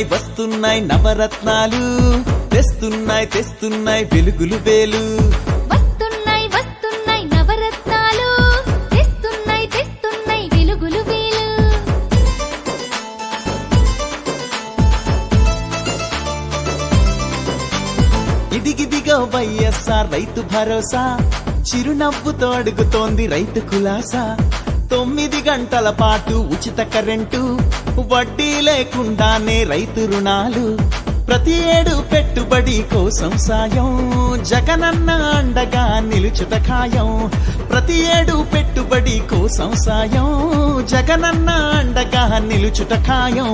వస్తున్నాయి వస్తున్నాయి నవరత్నాలు, తెస్తున్నాయి తెస్తున్నాయి వెలుగులు వేలు. వస్తున్నాయి వస్తున్నాయి నవరత్నాలు, తెస్తున్నాయి తెస్తున్నాయి వెలుగులు వేలు. ఇదిగిదిగో వైఎస్ఆర్ రైతు భరోసా, చిరునవ్వుతో అడుగుతోంది రైతు కులాసా. 9 గంటల పాటు ఉచిత కరెంటు, వడ్డీ లేకుండానే రైతు రుణాలు. ప్రతి ఏడు పెట్టుబడి కోసం సాయం, జగనన్న అండగా నిలుచుట ఖాయం. ప్రతి ఏడు పెట్టుబడి కోసం సాయం, జగనన్న అండగా నిలుచుట ఖాయం.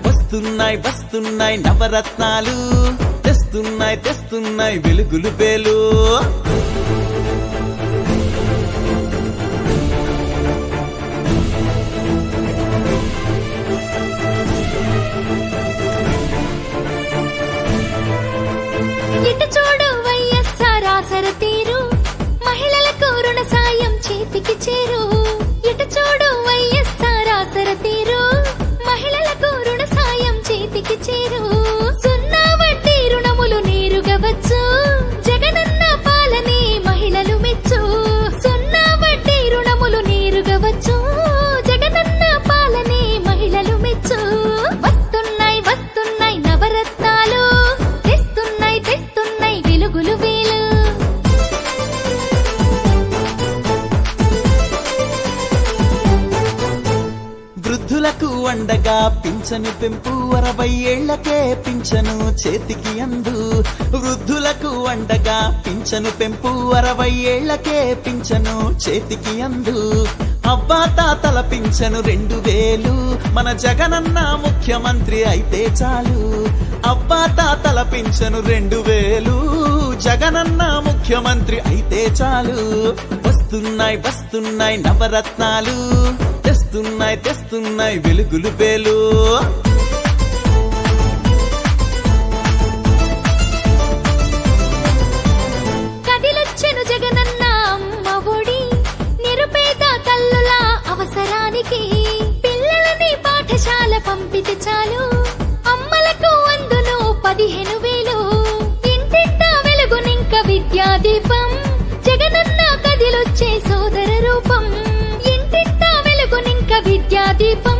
వస్తున్నాయి వస్తున్నాయి నవరత్నాలు, తెస్తున్నాయి తెస్తున్నాయి వెలుగులు వేలు. ఇటు చూడు వైఎస్ఆర్ ఆసర తీరు, మహిళలకు రుణ సాయం చేతికి చేరు. ఇటు చూడు వైఎస్ఆర్ ఆసర తీరు, మహిళలకు రుణ సాయం చేతికి చేరు. సున్నా వడ్డీ రుణములు నేరుగా వచ్చు, జగనన్న పాలనే మహిళలు మెచ్చు. సున్నా వడ్డీ రుణములు నేరుగా వచ్చు, జగనన్న పాలనే మహిళలు మెచ్చు. వస్తున్నాయి వస్తున్నాయి నవరత్నాలు, తెస్తున్నాయి తెస్తున్నాయి వెలుగులు వేలు. వృద్ధులకు అండగా పింఛను పెంపు, 60 ఏళ్లకే పింఛను చేతికి అందు. వృద్ధులకు అండగా పింఛను పెంపు, 60 ఏళ్లకే పింఛను చేతికి అందు. అవ్వా తాతల పింఛను 2000, మన జగనన్న ముఖ్యమంత్రి అయితే చాలు. అవ్వా తాతల పింఛను 2000, జగనన్న ముఖ్యమంత్రి అయితే చాలు. వస్తున్నాయి వస్తున్నాయి నవరత్నాలు, తెస్తున్నాయి తెస్తున్నాయి వెలుగులు వేలు. కదిలొచ్చెను జగనన్న అమ్మ ఒడి, నిరుపేద తల్లుల అవసరానికి. పిల్లలని పాఠశాల పంపితే చాలు, అమ్మలకు అందును 15,000. ఇంటింటా వెలుగునింక విద్యా దీపం, జగనన్న కదిలొచ్చే సోదర రూపం. ఇంటింటా వెలుగునింక విద్యా దీపం,